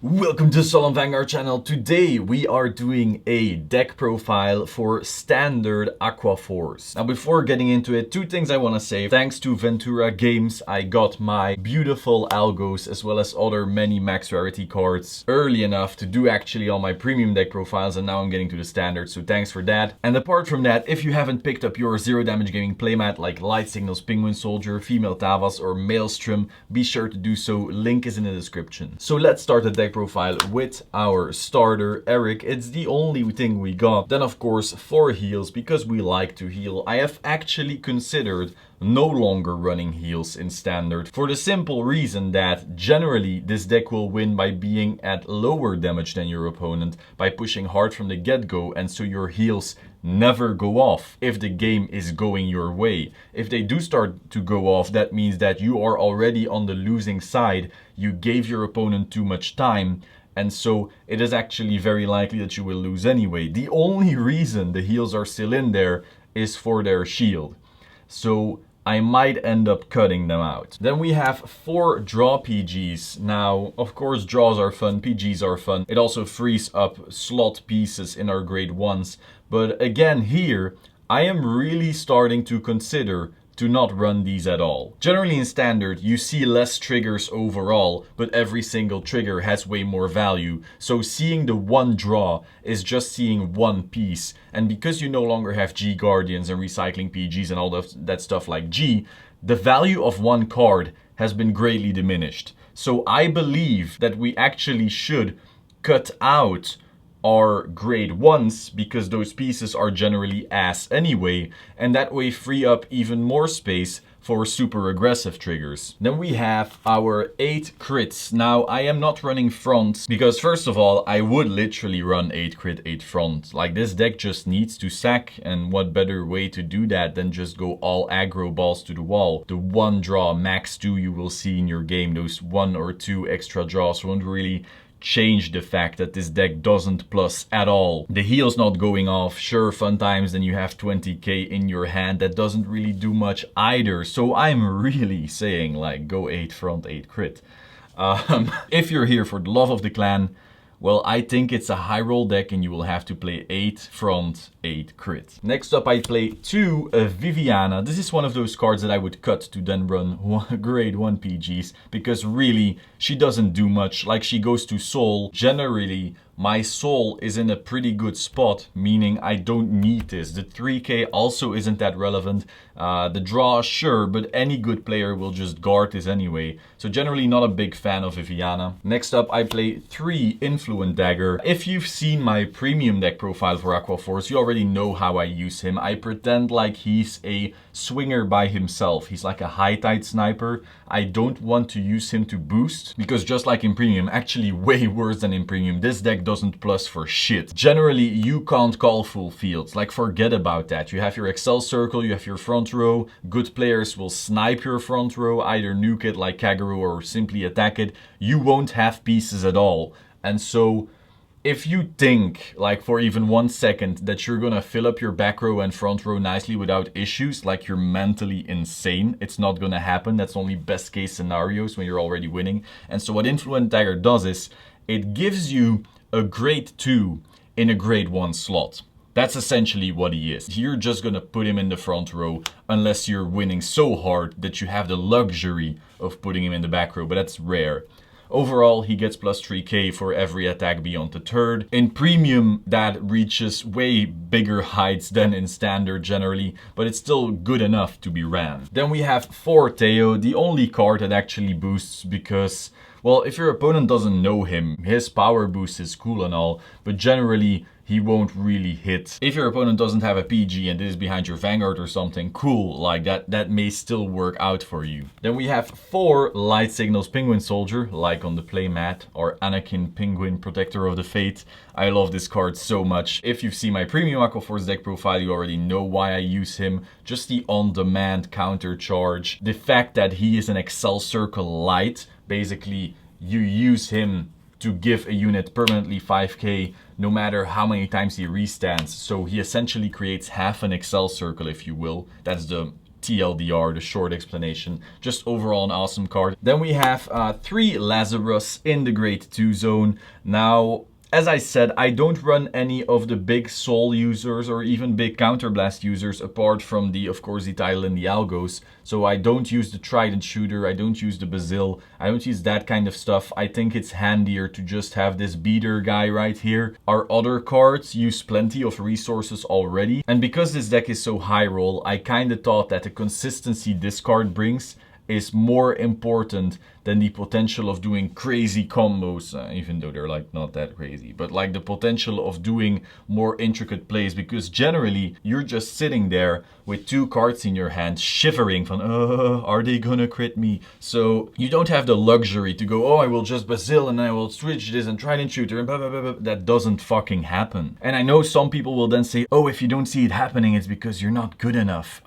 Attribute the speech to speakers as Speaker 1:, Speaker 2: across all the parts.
Speaker 1: Welcome to Solemn Vanguard channel. Today we are doing a deck profile for standard Aqua Force. Now before getting into it, two things I want to say. Thanks to Ventura Games, I got my beautiful algos as well as other many max rarity cards early enough to do actually all my premium deck profiles, and now I'm getting to the standard, so thanks for that. And apart from that, if you haven't picked up your zero damage gaming playmat like Light Signals Penguin Soldier, Female Tavas or Maelstrom, be sure to do so. Link is in the description. So let's start the deck profile with our starter Eric. It's the only thing we got. Then of course 4 heals because we like to heal. I have actually considered no longer running heals in standard for the simple reason that generally this deck will win by being at lower damage than your opponent by pushing hard from the get-go, and so your heals never go off if the game is going your way. If they do start to go off, that means that you are already on the losing side. You gave your opponent too much time, and so it is actually very likely that you will lose anyway. The only reason the heals are still in there is for their shield. So I might end up cutting them out. Then we have 4 draw PGs. Now, of course, draws are fun, PGs are fun. It also frees up slot pieces in our grade 1s. But again, here, I am really starting to consider to not run these at all. Generally in standard, you see less triggers overall, but every single trigger has way more value. So seeing the one draw is just seeing one piece. And because you no longer have G Guardians and recycling PGs and all that stuff like G, the value of one card has been greatly diminished. So I believe that we actually should cut out are grade 1s because those pieces are generally ass anyway, and that way free up even more space for super aggressive triggers. Then we have our 8 crits. Now I am not running front because first of all I would literally run 8 crit 8 front. Like, this deck just needs to sack, and what better way to do that than just go all aggro balls to the wall. The one draw max 2 you will see in your game, those 1 or 2 extra draws won't really change the fact that this deck doesn't plus at all. The heal's not going off. Sure, fun times, then you have 20k in your hand. That doesn't really do much either. So I'm really saying, like, go 8 front, 8 crit. If you're here for the love of the clan, well, I think it's a high roll deck and you will have to play 8 front, 8 crit. Next up I play 2 Viviana. This is one of those cards that I would cut to then run grade 1 PGs because really she doesn't do much. Like, she goes to soul. Generally my soul is in a pretty good spot, meaning I don't need this. The 3k also isn't that relevant. The draw, sure, but any good player will just guard this anyway. So generally not a big fan of Viviana. Next up I play 3 Influent Dagger. If you've seen my premium deck profile for Aqua Force, you already know how I use him. I pretend like he's a swinger by himself. He's like a high tide sniper. I don't want to use him to boost because just like in premium, actually way worse than in premium, this deck doesn't plus for shit. Generally, you can't call full fields. Like, forget about that. You have your Excel circle, you have your front row. Good players will snipe your front row, either nuke it like Kagero or simply attack it. You won't have pieces at all. And so if you think, like, for even 1 second that you're gonna fill up your back row and front row nicely without issues, like, you're mentally insane. It's not gonna happen. That's only best case scenarios when you're already winning. And so what Influent Dagger does is it gives you a grade 2 in a grade 1 slot. That's essentially what he is. You're just gonna put him in the front row unless you're winning so hard that you have the luxury of putting him in the back row, but that's rare. Overall, he gets plus 3k for every attack beyond the third. In premium, that reaches way bigger heights than in standard generally, but it's still good enough to be ran. Then we have 4 Theo, the only card that actually boosts because, well, if your opponent doesn't know him, his power boost is cool and all, but generally he won't really hit. If your opponent doesn't have a PG and it is behind your Vanguard or something, cool, like that may still work out for you. Then we have 4 Light Signals Penguin Soldier, like on the playmat, or Anakin Penguin Protector of the Fate. I love this card so much. If you've seen my premium Aqua Force deck profile, you already know why I use him. Just the on-demand counter charge. The fact that he is an Excel Circle Light, basically you use him to give a unit permanently 5k no matter how many times he restands. So he essentially creates half an Excel circle, if you will. That's the TLDR, the short explanation. Just overall an awesome card. Then we have 3 Lazarus in the grade 2 zone. Now, as I said, I don't run any of the big soul users or even big counterblast users apart from the, of course, the title and the algos. So I don't use the trident shooter, I don't use the basil, I don't use that kind of stuff. I think it's handier to just have this beater guy right here. Our other cards use plenty of resources already. And because this deck is so high roll, I kinda thought that the consistency this card brings is more important than the potential of doing crazy combos, even though they're like not that crazy, but like the potential of doing more intricate plays, because generally you're just sitting there with 2 cards in your hand shivering from, are they gonna crit me? So you don't have the luxury to go, oh, I will just basil and I will switch this and trident shooter and blah, blah, blah, blah. That doesn't fucking happen. And I know some people will then say, oh, if you don't see it happening, it's because you're not good enough.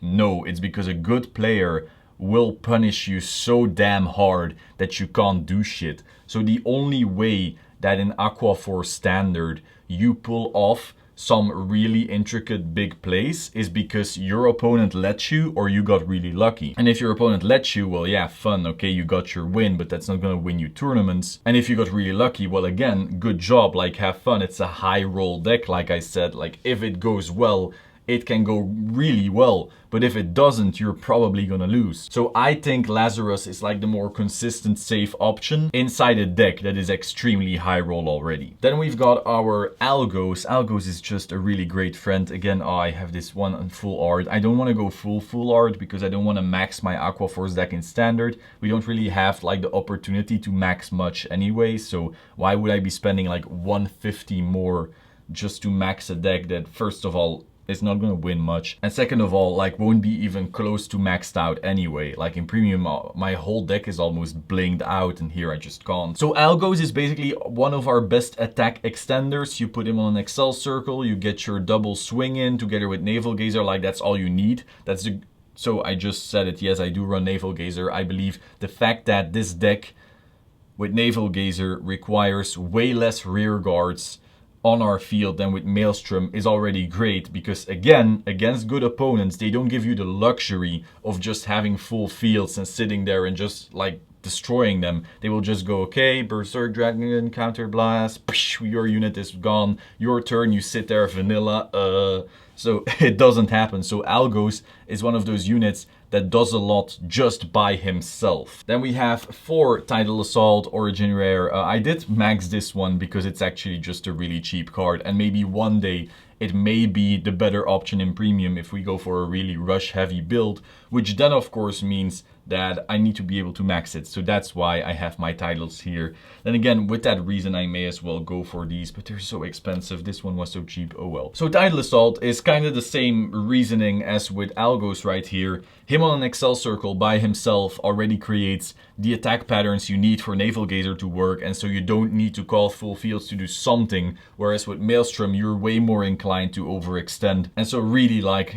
Speaker 1: No, it's because a good player will punish you so damn hard that you can't do shit. So the only way that in Aqua Force Standard you pull off some really intricate big plays is because your opponent lets you or you got really lucky. And if your opponent lets you, well, yeah, fun, okay, you got your win, but that's not gonna win you tournaments. And if you got really lucky, well, again, good job, like have fun. It's a high roll deck, like I said. Like if it goes well, it can go really well, but if it doesn't, you're probably gonna lose. So I think Lazarus is like the more consistent, safe option inside a deck that is extremely high roll already. Then we've got our Algos. Algos is just a really great friend. Again, I have this one on full art. I don't want to go full art because I don't want to max my Aqua Force deck in Standard. We don't really have like the opportunity to max much anyway, so why would I be spending like 150 more just to max a deck that, first of all, it's not gonna win much, and second of all, like won't be even close to maxed out anyway. Like in premium, my whole deck is almost blinged out, and here I just can't. So Algos is basically one of our best attack extenders. You put him on an Excel circle, you get your double swing in together with Navalgazer, like that's all you need. That's the... So I just said it, yes, I do run Navalgazer. I believe the fact that this deck with Navalgazer requires way less rear guards on our field than with Maelstrom is already great, because again, against good opponents, they don't give you the luxury of just having full fields and sitting there and just like destroying them. They will just go, okay, Berserk Dragon, Counter Blast, your unit is gone, your turn, you sit there vanilla, so it doesn't happen. So Algos is one of those units that does a lot just by himself. Then we have 4 Tidal Assault, Origin Rare. I did max this one because it's actually just a really cheap card, and maybe one day it may be the better option in premium if we go for a really rush heavy build, which then of course means that I need to be able to max it. So that's why I have my titles here. Then again, with that reason, I may as well go for these, but they're so expensive. This one was so cheap, oh well. So Tidal Assault is kind of the same reasoning as with Algos right here. Him on an Excel circle by himself already creates the attack patterns you need for Navalgazer to work, and so you don't need to call full fields to do something, whereas with Maelstrom, you're way more inclined to overextend. And so really, like,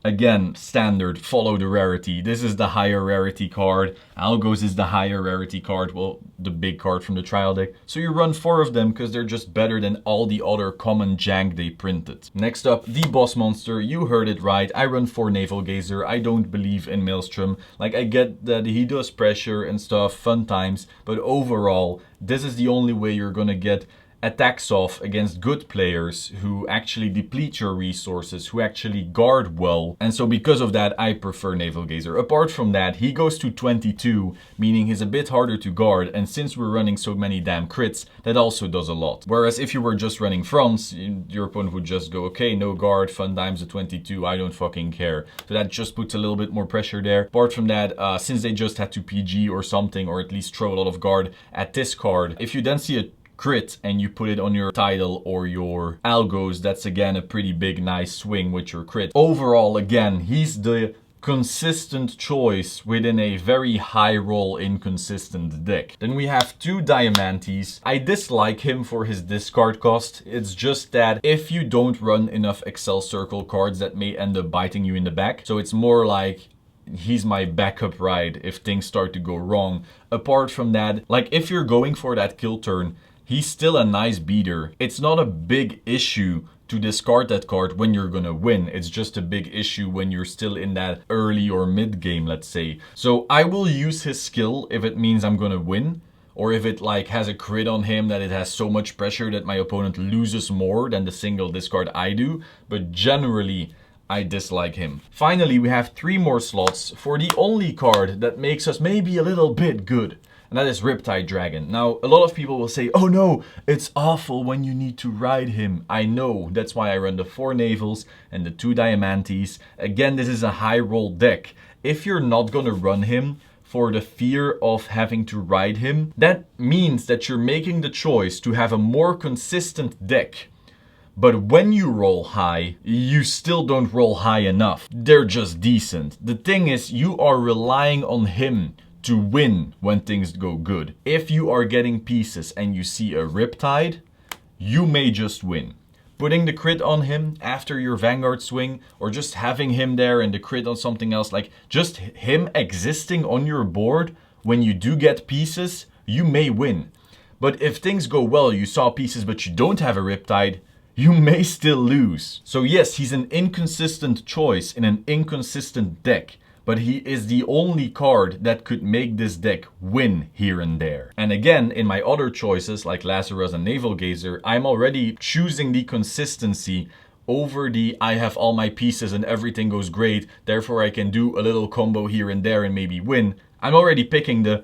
Speaker 1: again, Standard, follow the rarity. This is the higher rarity card. Algos is the higher rarity card, well, the big card from the trial deck. So you run 4 of them because they're just better than all the other common jank they printed. Next up, the boss monster. You heard it right. I run 4 Navalgazer. I don't believe in Maelstrom. Like, I get that he does pressure and stuff, fun times, but overall, this is the only way you're gonna get attacks off against good players who actually deplete your resources, who actually guard well. And so because of that, I prefer Navalgazer. Apart from that, he goes to 22, meaning he's a bit harder to guard, and since we're running so many damn crits, that also does a lot. Whereas if you were just running fronts, your opponent would just go, okay, no guard, fun times a 22, I don't fucking care. So that just puts a little bit more pressure there. Apart from that, since they just had to PG or something, or at least throw a lot of guard at this card, if you then see a crit and you put it on your Tidal or your Algos, that's again a pretty big nice swing with your crit. Overall, again, he's the consistent choice within a very high roll inconsistent deck. Then we have 2 Diamantes. I dislike him for his discard cost. It's just that if you don't run enough Excel circle cards, that may end up biting you in the back. So it's more like he's my backup ride if things start to go wrong. Apart from that, like if you're going for that kill turn, he's still a nice beater. It's not a big issue to discard that card when you're gonna win. It's just a big issue when you're still in that early or mid game, let's say. So I will use his skill if it means I'm gonna win, or if it like has a crit on him that it has so much pressure that my opponent loses more than the single discard I do. But generally, I dislike him. Finally, we have 3 more slots for the only card that makes us maybe a little bit good. And that is Riptide Dragon. Now, a lot of people will say, oh no, it's awful when you need to ride him. I know, that's why I run the 4 Navals and the 2 Diamantes. Again, this is a high roll deck. If you're not gonna run him for the fear of having to ride him, that means that you're making the choice to have a more consistent deck. But when you roll high, you still don't roll high enough. They're just decent. The thing is, you are relying on him to win when things go good. If you are getting pieces and you see a Riptide, you may just win. Putting the crit on him after your Vanguard swing, or just having him there and the crit on something else, like just him existing on your board when you do get pieces, you may win. But if things go well, you saw pieces but you don't have a Riptide, you may still lose. So yes, he's an inconsistent choice in an inconsistent deck, but he is the only card that could make this deck win here and there. And again, in my other choices like Lazarus and Navalgazer, I'm already choosing the consistency over the I have all my pieces and everything goes great, therefore I can do a little combo here and there and maybe win. I'm already picking the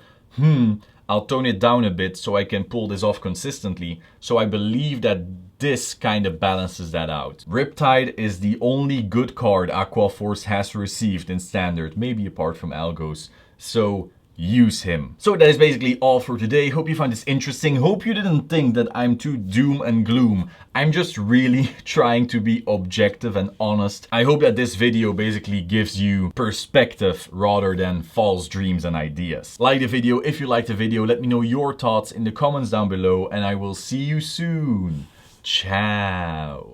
Speaker 1: I'll tone it down a bit so I can pull this off consistently. So I believe that this kind of balances that out. Riptide is the only good card Aqua Force has received in Standard, maybe apart from Algos. So use him. So that is basically all for today. Hope you find this interesting. Hope you didn't think that I'm too doom and gloom. I'm just really trying to be objective and honest. I hope that this video basically gives you perspective rather than false dreams and ideas. Like the video if you liked the video. Let me know your thoughts in the comments down below and I will see you soon. Ciao.